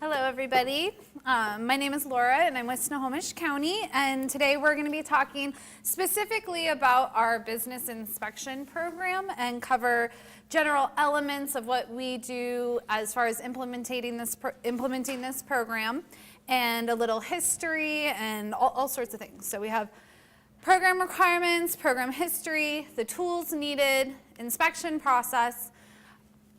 Hello, everybody. My name is Laura, and I'm with Snohomish County, and today we're going to be talking specifically about our business inspection program and cover general elements of what we do as far as implementing this program, and a little history and all sorts of things. So we have program requirements, program history, the tools needed, inspection process,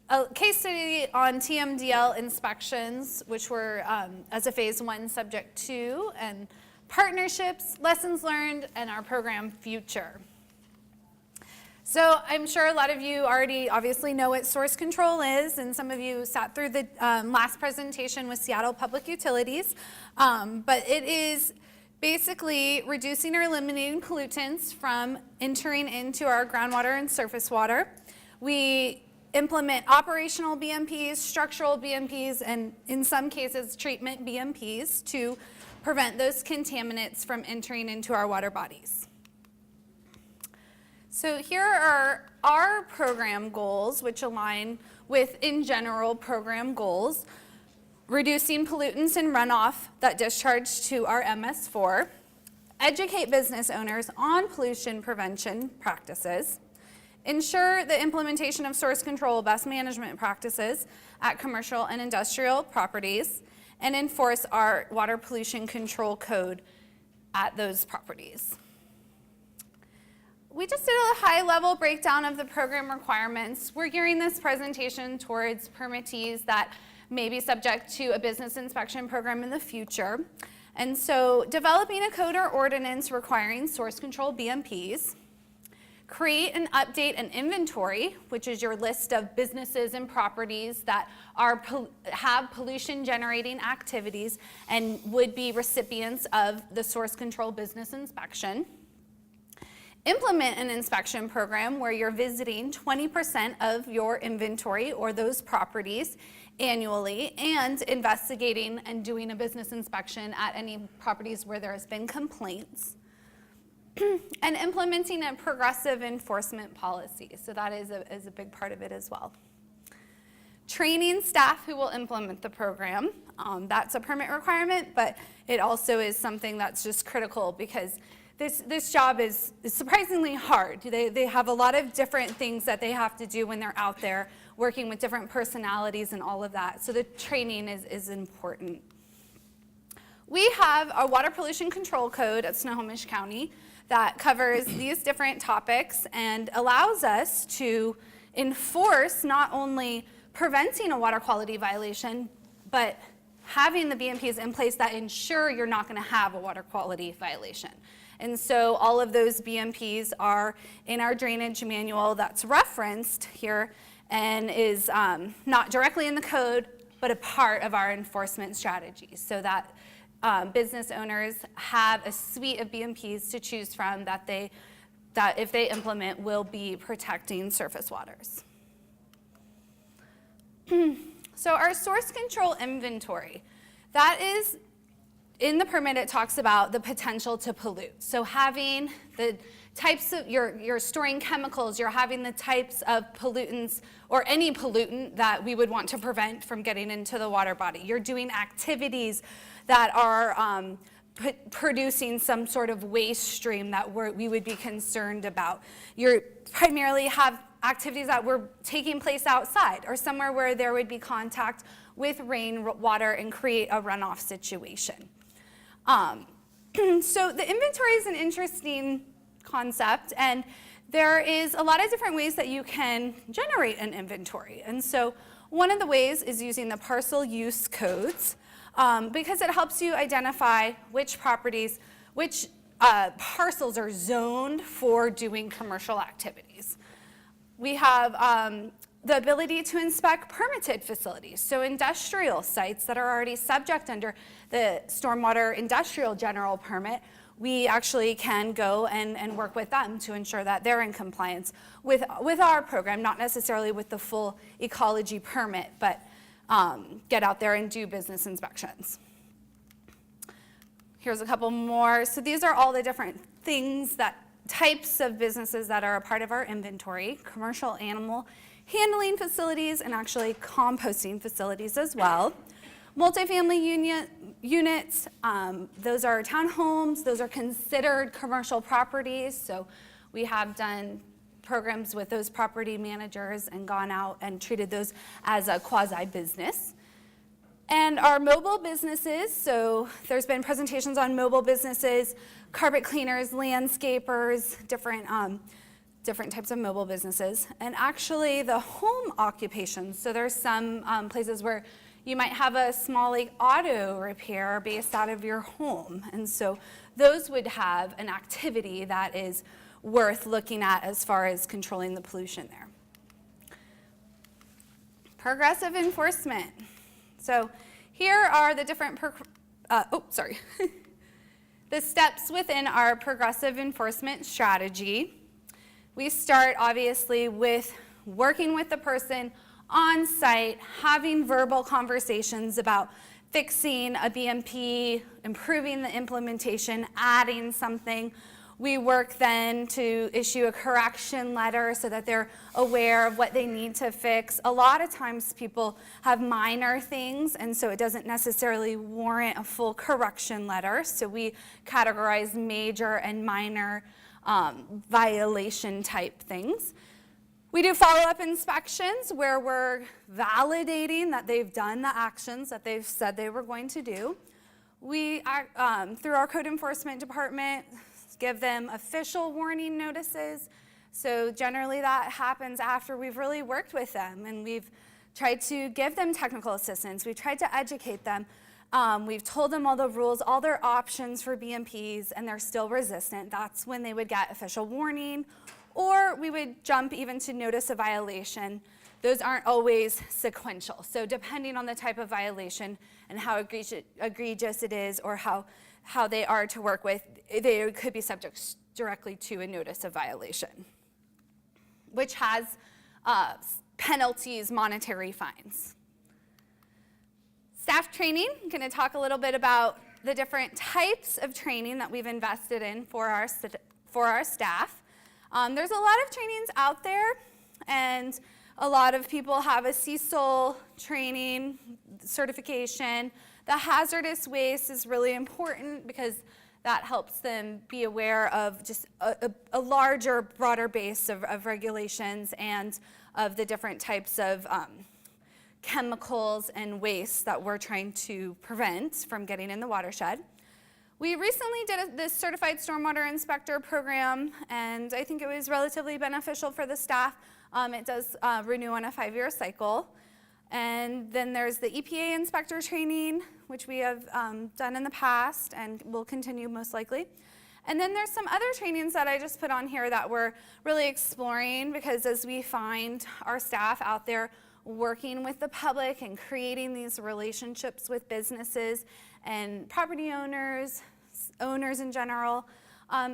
a case study on TMDL inspections, which were as a phase 1 subject to, and partnerships, lessons learned, and our program future. So I'm sure a lot of you already obviously know what source control is, and some of you sat through the last presentation with Seattle Public Utilities, but it is basically reducing or eliminating pollutants from entering into our groundwater and surface water. We implement operational BMPs, structural BMPs, and in some cases treatment BMPs to prevent those contaminants from entering into our water bodies. So here are our program goals, which align with, in general, program goals. Reducing pollutants and runoff that discharge to our MS4. Educate business owners on pollution prevention practices. Ensure the implementation of source control best management practices at commercial and industrial properties, and enforce our water pollution control code at those properties. We just did a high-level breakdown of the program requirements. We're gearing this presentation towards permittees that may be subject to a business inspection program in the future. And so developing a code or ordinance requiring source control BMPs. Create and update an inventory, which is your list of businesses and properties that have pollution generating activities and would be recipients of the source control business inspection. Implement an inspection program where you're visiting 20% of your inventory or those properties annually, and investigating and doing a business inspection at any properties where there has been complaints. And implementing a progressive enforcement policy. So that is a big part of it as well. Training staff who will implement the program. That's a permit requirement, but it also is something that's just critical because this job is surprisingly hard. They have a lot of different things that they have to do when they're out there working with different personalities and all of that. So the training is important. We have a water pollution control code at Snohomish County that covers these different topics and allows us to enforce not only preventing a water quality violation, but having the BMPs in place that ensure you're not going to have a water quality violation. And so all of those BMPs are in our drainage manual that's referenced here and is not directly in the code, but a part of our enforcement strategy, so that business owners have a suite of BMPs to choose from that if they implement will be protecting surface waters. So our source control inventory, that is, in the permit it talks about the potential to pollute. So having the types of, you're storing chemicals, you're having the types of pollutants or any pollutant that we would want to prevent from getting into the water body. You're doing activities that are producing some sort of waste stream that we would be concerned about. You primarily have activities that were taking place outside or somewhere where there would be contact with rainwater and create a runoff situation. So the inventory is an interesting concept, and there is a lot of different ways that you can generate an inventory. And so one of the ways is using the parcel use codes, because it helps you identify which properties, which parcels are zoned for doing commercial activities. We have the ability to inspect permitted facilities, so industrial sites that are already subject under the Stormwater Industrial General Permit. We actually can go and work with them to ensure that they're in compliance with our program, not necessarily with the full ecology permit, but get out there and do business inspections. Here's a couple more. So these are all the different things, types of businesses that are a part of our inventory: commercial animal handling facilities and actually composting facilities as well. Multifamily units, those are townhomes, those are considered commercial properties, so we have done programs with those property managers and gone out and treated those as a quasi-business. And our mobile businesses, so there's been presentations on mobile businesses, carpet cleaners, landscapers, different types of mobile businesses. And actually the home occupations, so there's some places where you might have a small auto repair based out of your home. And so those would have an activity that is worth looking at as far as controlling the pollution there. Progressive enforcement. So here are the different, the steps within our progressive enforcement strategy. We start obviously with working with the person on site, having verbal conversations about fixing a BMP, improving the implementation, adding something. We work then to issue a correction letter so that they're aware of what they need to fix. A lot of times people have minor things, and so it doesn't necessarily warrant a full correction letter. So we categorize major and minor violation type things. We do follow-up inspections where we're validating that they've done the actions that they've said they were going to do. We, through our code enforcement department, give them official warning notices. So generally that happens after we've really worked with them and we've tried to give them technical assistance. We've tried to educate them. We've told them all the rules, all their options for BMPs, and they're still resistant. That's when they would get official warning, or we would jump even to notice a violation. Those aren't always sequential. So depending on the type of violation and how egregious it is or how they are to work with, they could be subject directly to a notice of violation, which has penalties, monetary fines. Staff training, I'm going to talk a little bit about the different types of training that we've invested in for our staff. There's a lot of trainings out there, and a lot of people have a CSOL training certification. The hazardous waste is really important because that helps them be aware of just a larger, broader base of regulations and of the different types of chemicals and waste that we're trying to prevent from getting in the watershed. We recently did this Certified Stormwater Inspector program, and I think it was relatively beneficial for the staff. It does renew on a 5-year cycle. And then there's the EPA inspector training, which we have done in the past and will continue most likely. And then there's some other trainings that I just put on here that we're really exploring, because as we find our staff out there working with the public and creating these relationships with businesses and property owners in general,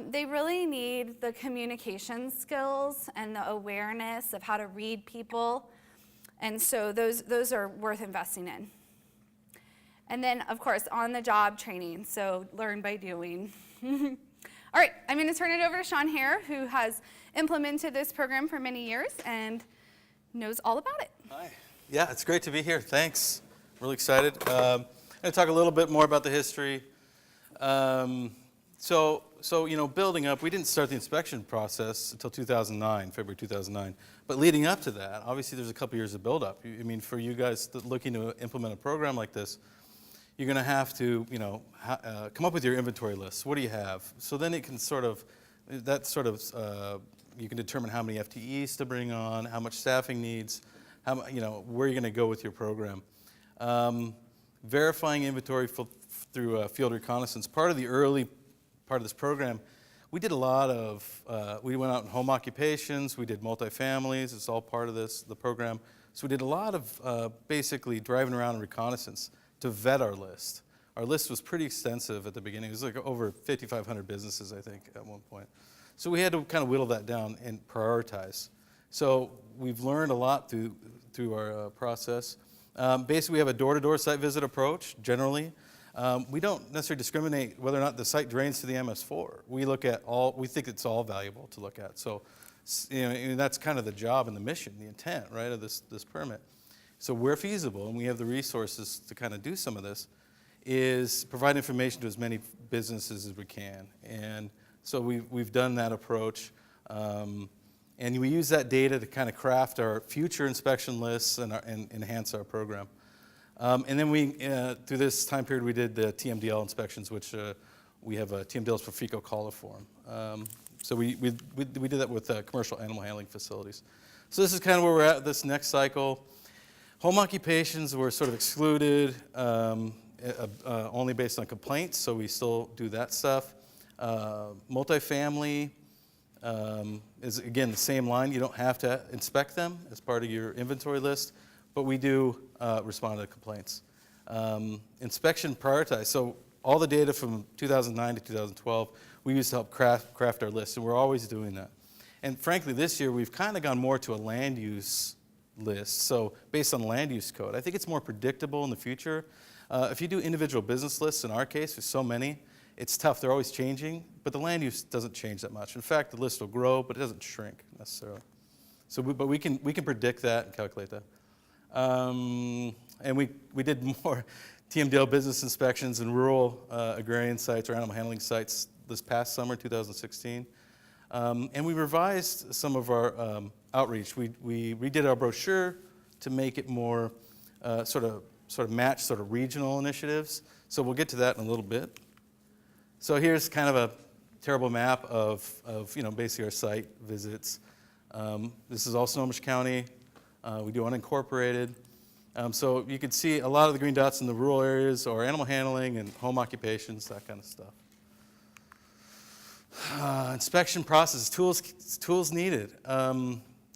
they really need the communication skills and the awareness of how to read people. And so those are worth investing in. And then, of course, on-the-job training, so learn by doing. All right, I'm going to turn it over to Sean Hare, who has implemented this program for many years and knows all about it. Hi. Yeah, it's great to be here. Thanks. Really excited. I'm going to talk a little bit more about the history. So building up, we didn't start the inspection process until 2009, February 2009. But leading up to that, obviously there's a couple years of build-up. I mean, for you guys looking to implement a program like this, you're going to have to, come up with your inventory list. What do you have? So then it can you can determine how many FTEs to bring on, how much staffing needs, where you're going to go with your program. Verifying inventory through field reconnaissance. Part of the early part of this program, we did a lot of, we went out in home occupations, we did multifamilies, it's all part of the program. So we did a lot of basically driving around in reconnaissance to vet our list. Our list was pretty extensive at the beginning. It was like over 5,500 businesses, I think, at one point. So we had to kind of whittle that down and prioritize. So we've learned a lot through our process. Basically, we have a door-to-door site visit approach, generally. We don't necessarily discriminate whether or not the site drains to the MS4. We look at we think it's all valuable to look at. So, and that's kind of the job and the mission, the intent, right, of this permit. So where feasible, and we have the resources to kind of do some of this, is provide information to as many businesses as we can. And so we've done that approach. And we use that data to kind of craft our future inspection lists and enhance our program. And then through this time period, we did the TMDL inspections, which we have TMDLs for fecal coliform. So we did that with commercial animal handling facilities. So this is kind of where we're at this next cycle. Home occupations were sort of excluded, only based on complaints, so we still do that stuff. Multifamily is, again, the same line. You don't have to inspect them as part of your inventory list, but we do respond to complaints. Inspection prioritized. So all the data from 2009 to 2012, we used to help craft our list, and we're always doing that. And frankly, this year, we've kind of gone more to a land use list, so based on land use code. I think it's more predictable in the future. If you do individual business lists, in our case, there's so many, it's tough. They're always changing, but the land use doesn't change that much. In fact, the list will grow, but it doesn't shrink necessarily. So, but we can predict that and calculate that. And we did more TMDL business inspections in rural agrarian sites or animal handling sites this past summer, 2016. And we revised some of our outreach. We redid our brochure to make it more sort of match sort of regional initiatives. So we'll get to that in a little bit. So here's kind of a terrible map of basically our site visits. This is all Snohomish County. We do unincorporated. So you can see a lot of the green dots in the rural areas or animal handling and home occupations, that kind of stuff. Inspection process, tools needed.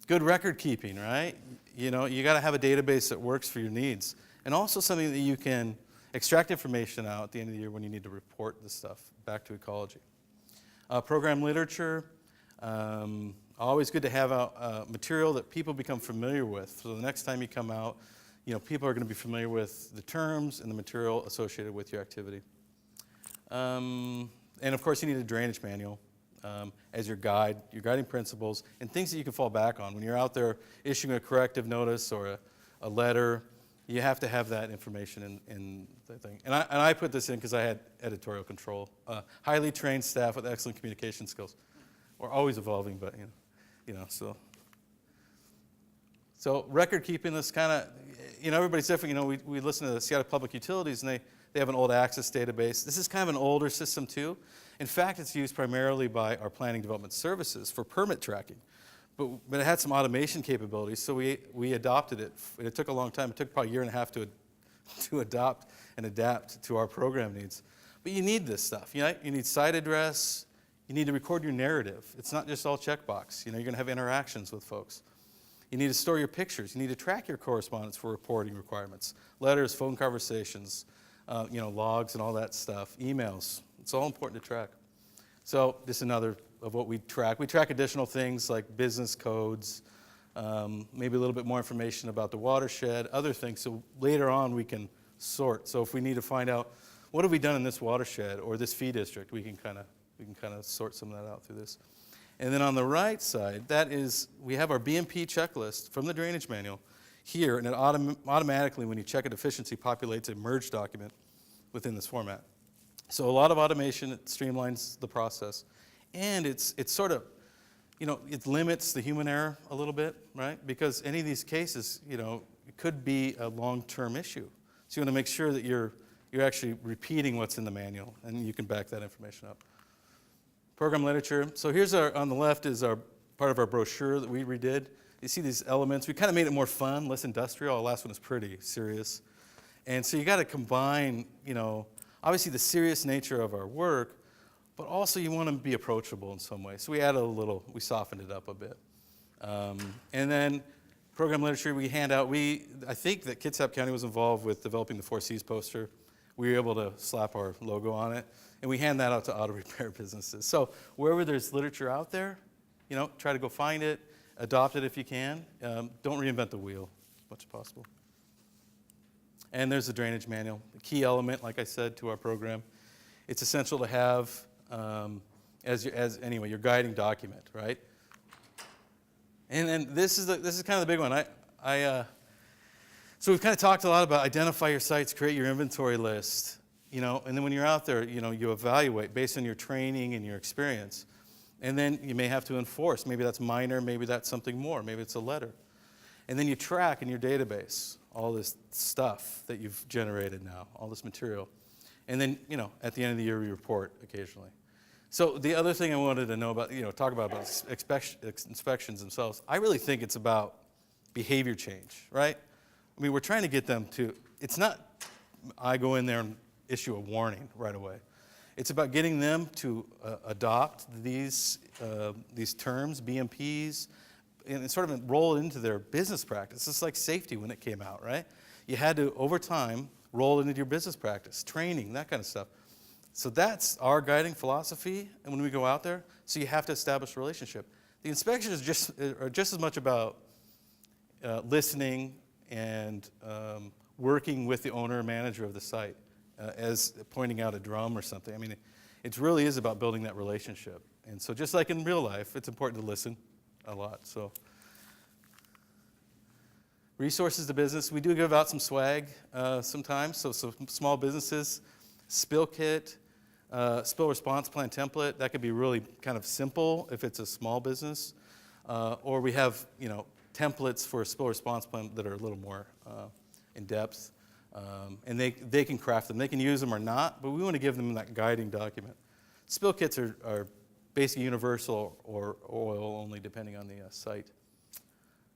Good record keeping, right? You got to have a database that works for your needs. And also something that you can extract information out at the end of the year when you need to report this stuff back to ecology. Program literature, always good to have out material that people become familiar with. So the next time you come out, people are going to be familiar with the terms and the material associated with your activity. And of course, you need a drainage manual as your guide, your guiding principles, and things that you can fall back on. When you're out there issuing a corrective notice or a letter, you have to have that information in the thing. And I put this in because I had editorial control. Highly trained staff with excellent communication skills. We're always evolving, but so record keeping, this kind of, everybody's different. We listen to the Seattle Public Utilities, and they have an old access database. This is kind of an older system too. In fact, it's used primarily by our planning development services for permit tracking. But it had some automation capabilities, so we adopted it. It took a long time. It took probably a year and a half to adopt and adapt to our program needs. But you need this stuff. You need site address. You need to record your narrative. It's not just all checkbox. You're going to have interactions with folks. You need to store your pictures. You need to track your correspondence for reporting requirements. Letters, phone conversations, logs and all that stuff. Emails. It's all important to track. So just another of what we track. We track additional things like business codes, maybe a little bit more information about the watershed, other things. So later on we can sort. So if we need to find out what have we done in this watershed or this fee district, we can kind of sort some of that out through this. And then on the right side, we have our BMP checklist from the drainage manual here, and it automatically, when you check a deficiency, populates a merge document within this format. So a lot of automation, it streamlines the process. And it's sort of, it limits the human error a little bit, right? Because any of these cases, it could be a long-term issue. So you want to make sure that you're actually repeating what's in the manual, and you can back that information up. Program literature. So here's on the left is our part of our brochure that we redid. You see these elements. We kind of made it more fun, less industrial. The last one is pretty serious. And so you got to combine, obviously the serious nature of our work, but also you want to be approachable in some way. So we added we softened it up a bit. And then program literature we hand out. I think that Kitsap County was involved with developing the 4Cs poster. We were able to slap our logo on it, and we hand that out to auto repair businesses. So wherever there's literature out there, try to go find it, adopt it if you can. Don't reinvent the wheel as much as possible. And there's the drainage manual, the key element, like I said, to our program. It's essential to have your guiding document, right? And then this is kind of the big one. So we've kind of talked a lot about identify your sites, create your inventory list, and then when you're out there, you evaluate based on your training and your experience. And then you may have to enforce. Maybe that's minor, maybe that's something more, maybe it's a letter. And then you track in your database all this stuff that you've generated now, all this material. And then, at the end of the year, we report occasionally. So the other thing I wanted to know about, talk about inspections themselves, I really think it's about behavior change, right? I mean, we're trying to get them to, it's not I go in there and issue a warning right away. It's about getting them to adopt these terms, BMPs, and sort of roll it into their business practice. It's like safety when it came out, right? You had to, over time, roll it into your business practice, training, that kind of stuff. So that's our guiding philosophy, and when we go out there, so you have to establish a relationship. The inspections are just as much about listening and working with the owner or manager of the site as pointing out a drum or something. I mean, it really is about building that relationship. And so just like in real life, it's important to listen a lot. So resources to business, we do give out some swag sometimes. So small businesses, spill kit, spill response plan template, that could be really kind of simple if it's a small business. Or we have, templates for a spill response plan that are a little more in depth. And they can craft them. They can use them or not, but we want to give them that guiding document. Spill kits are basically universal or oil only, depending on the site.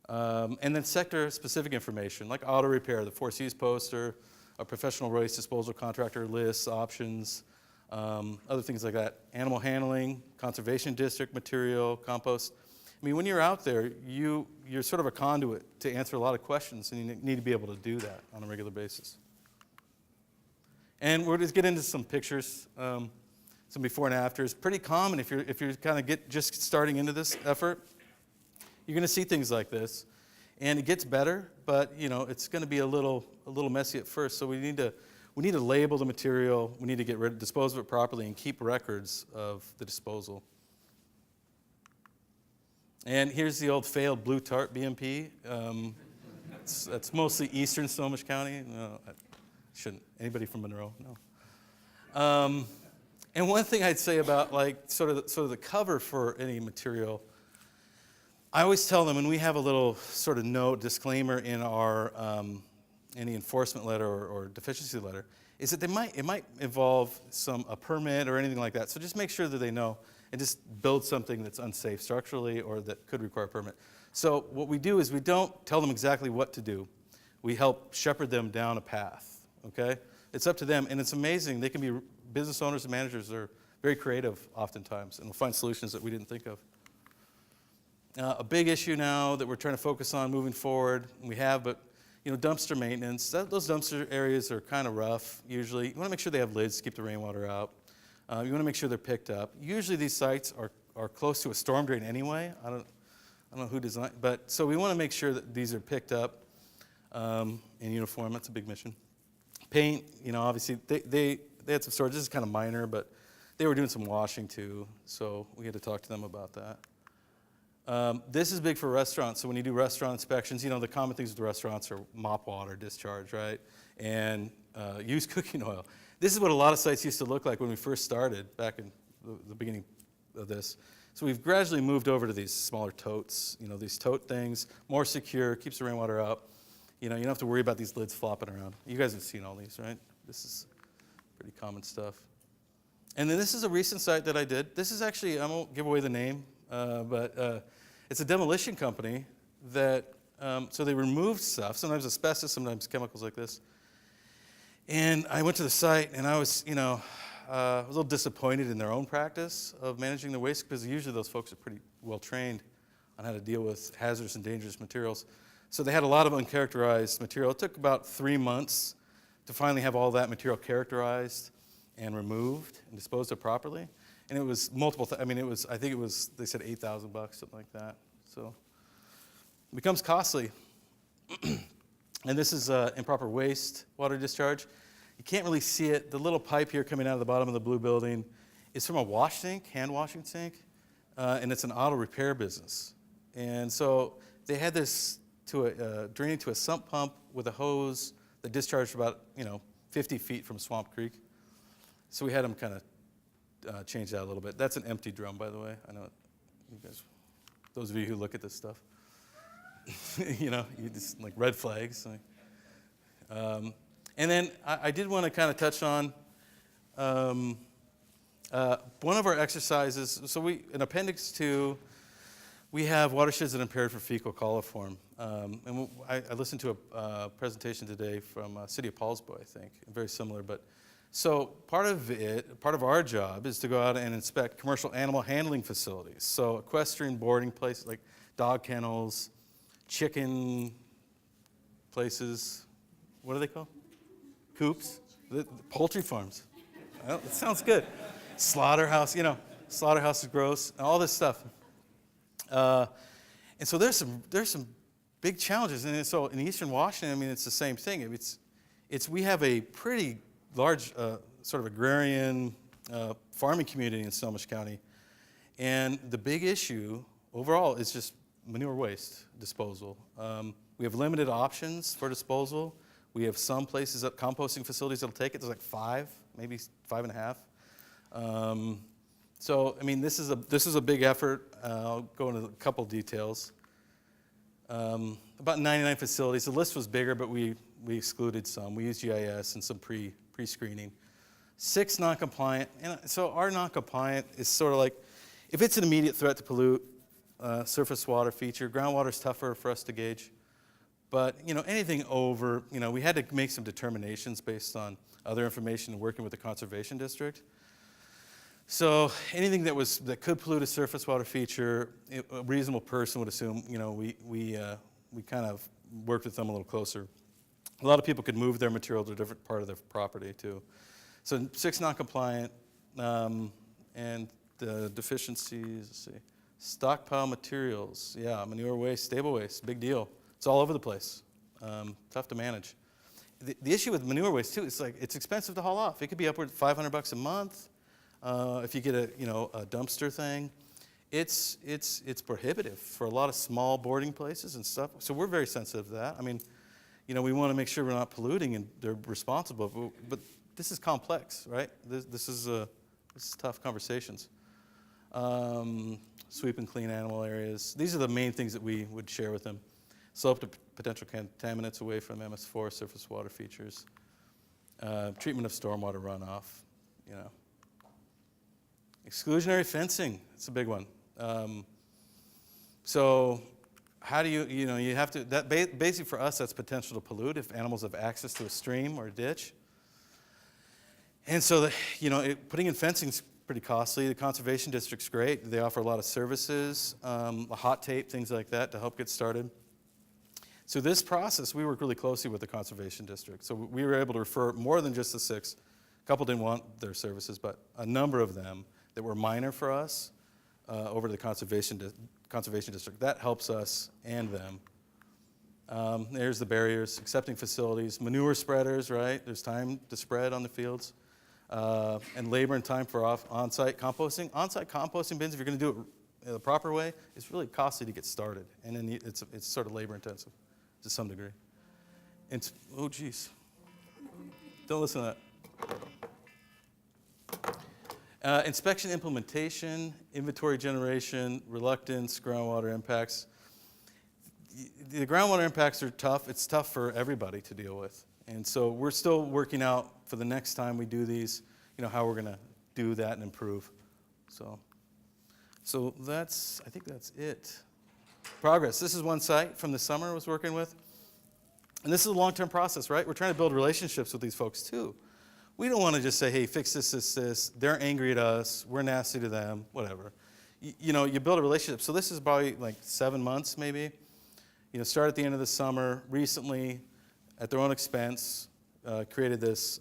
And then sector-specific information, like auto repair, the 4Cs poster, a professional waste disposal contractor lists, options, other things like that. Animal handling, conservation district material, compost. I mean, when you're out there, you're sort of a conduit to answer a lot of questions, and you need to be able to do that on a regular basis. And we're going to get into some pictures, some before and afters. Pretty common if you're kind of just starting into this effort. You're going to see things like this, and it gets better, but it's going to be a little messy at first. So we need to label the material. We need to dispose of it properly and keep records of the disposal. And here's the old failed blue tart BMP. That's mostly eastern Snohomish County. No, I shouldn't. Anybody from Monroe? No. And one thing I'd say about sort of the cover for any material, I always tell them, and we have a little sort of note disclaimer in our any enforcement letter or deficiency letter, is that it might involve a permit or anything like that. So just make sure that they know. And just build something that's unsafe structurally or that could require a permit. So what we do is we don't tell them exactly what to do. We help shepherd them down a path, okay? It's up to them, and it's amazing. They can be business owners and managers. They're very creative oftentimes, and will find solutions that we didn't think of. A big issue now that we're trying to focus on moving forward, but dumpster maintenance. Those dumpster areas are kind of rough usually. You want to make sure they have lids to keep the rainwater out. You want to make sure they're picked up. Usually these sites are close to a storm drain anyway. I don't know who designed, but so we want to make sure that these are picked up in uniform. That's a big mission. Paint, obviously they had some storage. This is kind of minor, but they were doing some washing too, so we had to talk to them about that. This is big for restaurants. So when you do restaurant inspections, the common things with the restaurants are mop water, discharge, right, and used cooking oil. This is what a lot of sites used to look like when we first started back in the beginning of this. So we've gradually moved over to these smaller totes, these tote things, more secure, keeps the rainwater out. You don't have to worry about these lids flopping around. You guys have seen all these, right? This is pretty common stuff. And then this is a recent site that I did. This is actually, I won't give away the name, but it's a demolition company that, so they removed stuff, sometimes asbestos, sometimes chemicals like this. And I went to the site, and I was, a little disappointed in their own practice of managing the waste, because usually those folks are pretty well trained on how to deal with hazardous and dangerous materials. So they had a lot of uncharacterized material. It took about 3 months to finally have all that material characterized and removed and disposed of properly. And it was multiple. I think it was. They said $8,000, something like that. So it becomes costly. And this is improper waste water discharge. You can't really see it. The little pipe here coming out of the bottom of the blue building is from a wash sink, hand washing sink, and it's an auto repair business. And so they had this draining to a sump pump with a hose that discharged about 50 feet from Swamp Creek. So we had them kind of change that a little bit. That's an empty drum, by the way. I know you guys, those of you who look at this stuff, you just like red flags. And then I did want to kind of touch on one of our exercises. So in Appendix 2, we have watersheds that are impaired for fecal coliform. And I listened to a presentation today from City of Paulsbo, I think, very similar. But so part of our job is to go out and inspect commercial animal handling facilities. So equestrian boarding places like dog kennels, chicken places, what are they called? Coops? The poultry farms. Well, it sounds good. Slaughterhouse, slaughterhouse is gross, all this stuff. And so there's some big challenges. And so in Eastern Washington, I mean, it's the same thing. We have a pretty large sort of agrarian farming community in Snohomish County. And the big issue overall is just manure waste disposal. We have limited options for disposal. We have some places, composting facilities that'll take it. There's like 5, maybe 5.5. So, I mean, this is a big effort. I'll go into a couple details. About 99 facilities. The list was bigger, but we excluded some. We used GIS and some pre-screening. 6 non-compliant. And so our non-compliant is sort of like, if it's an immediate threat to pollute, surface water feature, groundwater is tougher for us to gauge. But, anything over, we had to make some determinations based on other information and working with the conservation district. So anything that could pollute a surface water feature, a reasonable person would assume, we kind of worked with them a little closer. A lot of people could move their material to a different part of their property too. So 6 non-compliant, and the deficiencies, let's see, stockpile materials, yeah, manure waste, stable waste, big deal. It's all over the place, tough to manage. The issue with manure waste too is it's expensive to haul off. It could be upward $500 a month. If you get a dumpster thing, it's prohibitive for a lot of small boarding places and stuff. So we're very sensitive to that. I mean, we want to make sure we're not polluting and they're responsible. But this is complex, right? This is tough conversations. Sweep and clean animal areas. These are the main things that we would share with them. Slope to potential contaminants away from MS4 surface water features. Treatment of stormwater runoff. Exclusionary fencing, it's a big one. So how do you have to, basically for us, that's potential to pollute if animals have access to a stream or a ditch. And so, putting in fencing is pretty costly. The conservation district's great. They offer a lot of services, a hot tape, things like that to help get started. So this process, we work really closely with the conservation district. So we were able to refer more than just the 6. A couple didn't want their services, but a number of them that were minor for us over to the conservation district. That helps us and them. There's the barriers, accepting facilities, manure spreaders, right? There's time to spread on the fields. And labor and time for on-site composting. On-site composting bins, if you're going to do it the proper way, it's really costly to get started. And then it's sort of labor intensive to some degree. And oh, geez. Don't listen to that. Inspection implementation, inventory generation, reluctance, groundwater impacts. The groundwater impacts are tough. It's tough for everybody to deal with. And so we're still working out for the next time we do these, how we're going to do that and improve. So I think that's it. Progress. This is one site from the summer I was working with. And this is a long-term process, right? We're trying to build relationships with these folks too. We don't want to just say, hey, fix this, this, this. They're angry at us. We're nasty to them, whatever. You build a relationship. So this is probably like 7 months maybe. Start at the end of the summer. Recently, at their own expense, created this.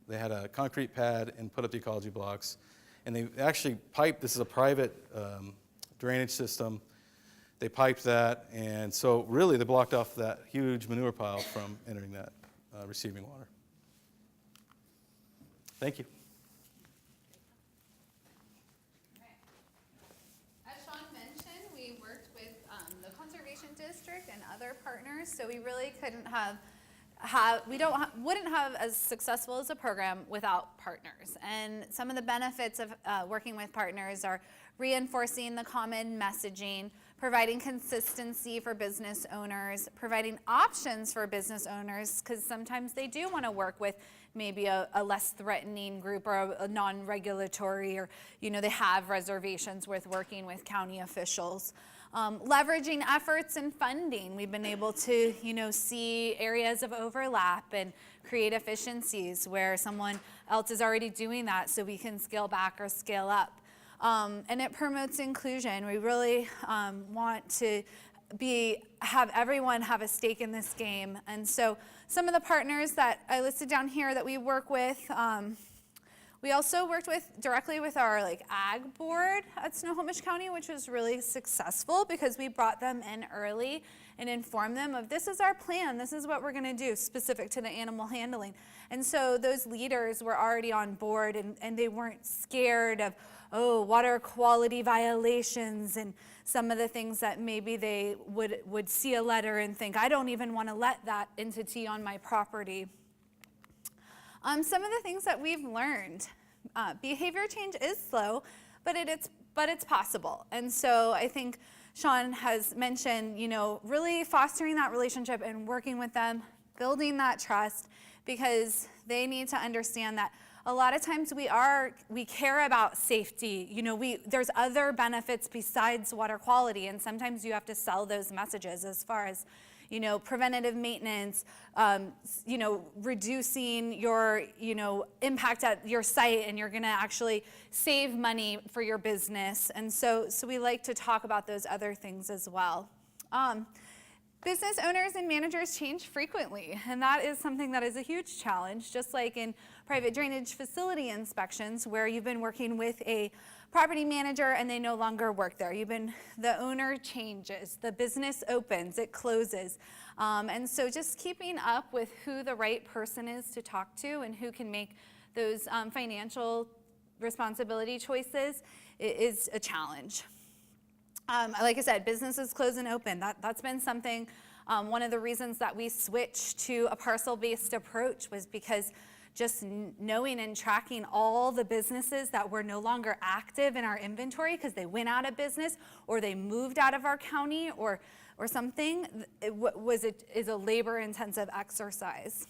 They had a concrete pad and put up the ecology blocks. And they actually piped, this is a private drainage system. They piped that, and so really they blocked off that huge manure pile from entering that receiving water. Thank you. As Sean mentioned, we worked with the Conservation District and and other partners. So we really couldn't wouldn't have as successful as a program without partners. And some of the benefits of working with partners are reinforcing the common messaging, providing consistency for business owners, providing options for business owners, because sometimes they do want to work with maybe a less threatening group or a non-regulatory, or they have reservations with working with county officials. Leveraging efforts and funding. We've been able to, see areas of overlap and create efficiencies where someone else is already doing that, so we can scale back or scale up. And it promotes inclusion. We really want to have everyone have a stake in this game. And so some of the partners that I listed down here that we work with, we also worked directly with our ag board at Snohomish County, which was really successful because we brought them in early and informed them of, this is our plan, this is what we're gonna do specific to the animal handling. And so those leaders were already on board, and they weren't scared of, water quality violations and some of the things that maybe they would see a letter and think, I don't even wanna let that entity on my property. Some of the things that we've learned, behavior change is slow, but it's possible. And so I think Sean has mentioned, really fostering that relationship and working with them, building that trust, because they need to understand that a lot of times we care about safety. There's other benefits besides water quality, and sometimes you have to sell those messages as far as preventative maintenance, reducing your, impact at your site, and you're gonna actually save money for your business. And so we like to talk about those other things as well. Business owners and managers change frequently, and that is something that is a huge challenge, just like in private drainage facility inspections, where you've been working with a property manager and they no longer work there. The owner changes, the business opens, it closes. And so just keeping up with who the right person is to talk to and who can make those financial responsibility choices is a challenge. Like I said, businesses close and open. That's been something, one of the reasons that we switched to a parcel-based approach was because just knowing and tracking all the businesses that were no longer active in our inventory because they went out of business or they moved out of our county or something is a labor-intensive exercise.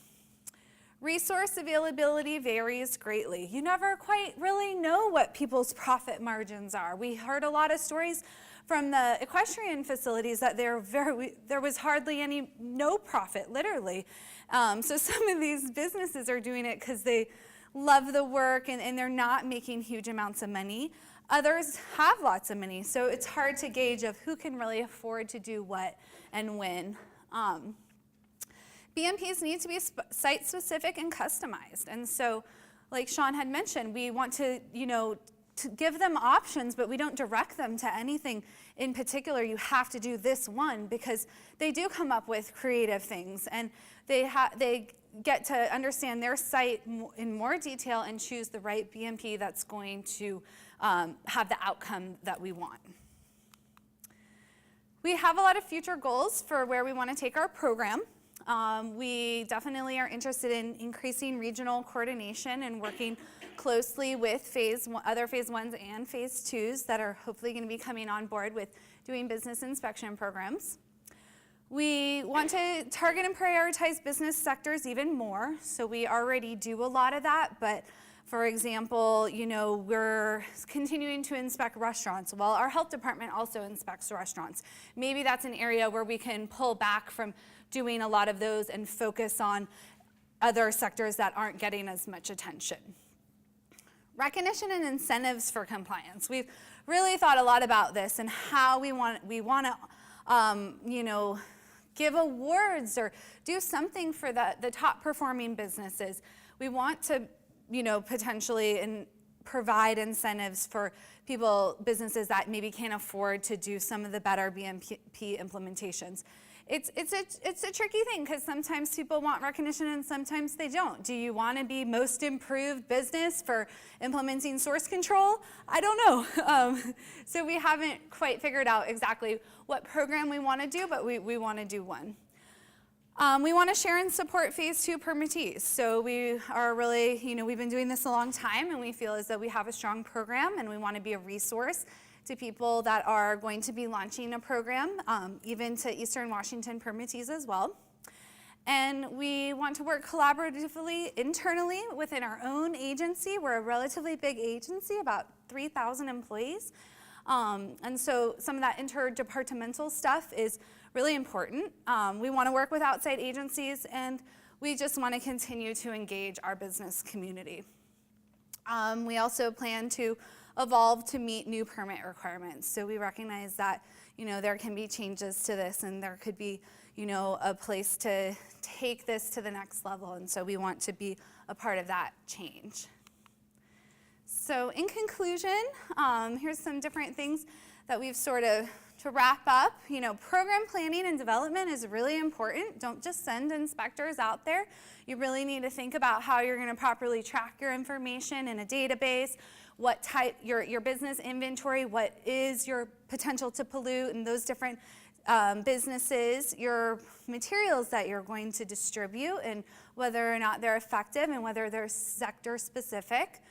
Resource availability varies greatly. You never quite really know what people's profit margins are. We heard a lot of stories from the equestrian facilities that there was hardly no profit, literally. So some of these businesses are doing it because they love the work and they're not making huge amounts of money. Others have lots of money, so it's hard to gauge of who can really afford to do what and when. BMPs need to be site-specific and customized. And so, like Sean had mentioned, we want to give them options, but we don't direct them to anything in particular. You have to do this one, because they do come up with creative things, and they get to understand their site in more detail and choose the right BMP that's going to have the outcome that we want. We have a lot of future goals for where we want to take our program. We definitely are interested in increasing regional coordination and working closely with other phase 1s and phase 2s that are hopefully going to be coming on board with doing business inspection programs. We want to target and prioritize business sectors even more. So we already do a lot of that, but for example, we're continuing to inspect restaurants. Well, our health department also inspects restaurants. Maybe that's an area where we can pull back from doing a lot of those and focus on other sectors that aren't getting as much attention. Recognition and incentives for compliance. We've really thought a lot about this and how we want to, give awards or do something for the top performing businesses. We want to, potentially provide incentives for businesses that maybe can't afford to do some of the better BMP implementations. it's a tricky thing because sometimes people want recognition and sometimes they don't. Do you want to be most improved business for implementing source control? I don't know. So we haven't quite figured out exactly what program we want to do, but we want to do one. We want to share and support phase 2 permittees. So we are really, we've been doing this a long time and we feel as though we have a strong program and we want to be a resource to people that are going to be launching a program, even to Eastern Washington permittees as well. And we want to work collaboratively internally within our own agency. We're a relatively big agency, about 3,000 employees. And so some of that interdepartmental stuff is really important. We want to work with outside agencies, and we just want to continue to engage our business community. We also plan to evolve to meet new permit requirements. So we recognize that, there can be changes to this and there could be, a place to take this to the next level. And so we want to be a part of that change. So in conclusion, here's some different things that we've sort of, to wrap up, program planning and development is really important. Don't just send inspectors out there. You really need to think about how you're going to properly track your information in a database, what type, your business inventory, what is your potential to pollute, and those different businesses, your materials that you're going to distribute, and whether or not they're effective and whether they're sector specific,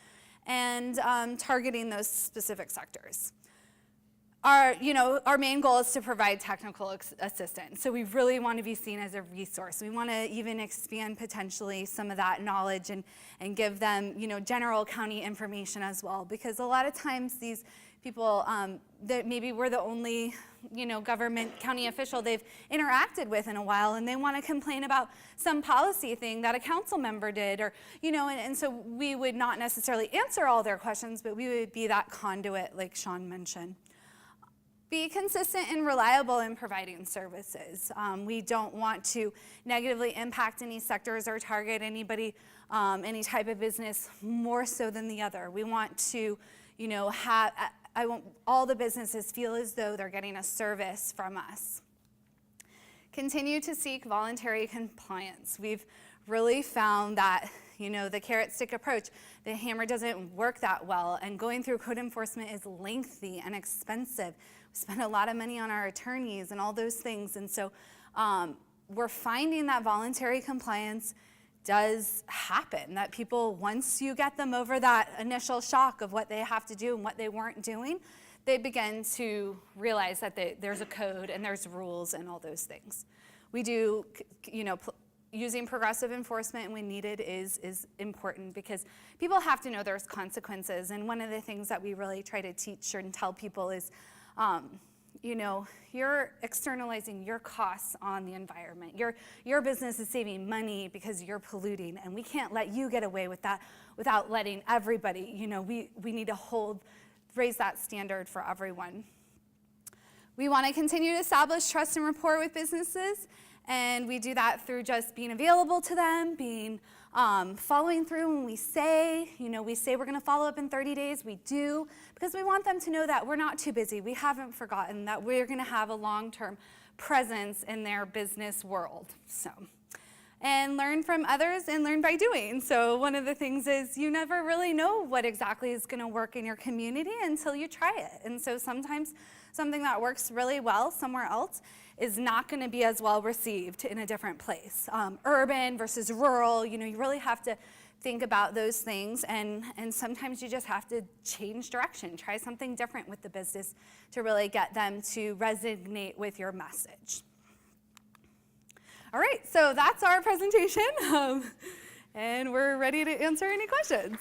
and targeting those specific sectors. Our main goal is to provide technical assistance. So we really want to be seen as a resource. We want to even expand potentially some of that knowledge and give them, general county information as well. Because a lot of times these people that maybe we're the only, government county official they've interacted with in a while, and they want to complain about some policy thing that a council member did, or, and so we would not necessarily answer all their questions, but we would be that conduit like Sean mentioned. Be consistent and reliable in providing services. We don't want to negatively impact any sectors or target anybody, any type of business more so than the other. We want to, I want all the businesses feel as though they're getting a service from us. Continue to seek voluntary compliance. We've really found that, the carrot stick approach, the hammer doesn't work that well, and going through code enforcement is lengthy and expensive. We spend a lot of money on our attorneys and all those things, and so we're finding that voluntary compliance does happen, that people, once you get them over that initial shock of what they have to do and what they weren't doing, they begin to realize that there's a code and there's rules and all those things. We do, using progressive enforcement when needed is important because people have to know there's consequences. And one of the things that we really try to teach and tell people is, you're externalizing your costs on the environment. Your business is saving money because you're polluting, and we can't let you get away with that without letting everybody, we need to raise that standard for everyone. We want to continue to establish trust and rapport with businesses. And we do that through just being available to them, following through when we say we're going to follow up in 30 days. We do, because we want them to know that we're not too busy. We haven't forgotten that we're going to have a long-term presence in their business world. And learn from others and learn by doing. So one of the things is you never really know what exactly is going to work in your community until you try it. And so sometimes something that works really well somewhere else is not going to be as well received in a different place. Urban versus rural, you really have to think about those things, and sometimes you just have to change direction, try something different with the business to really get them to resonate with your message. All right, so that's our presentation, and we're ready to answer any questions.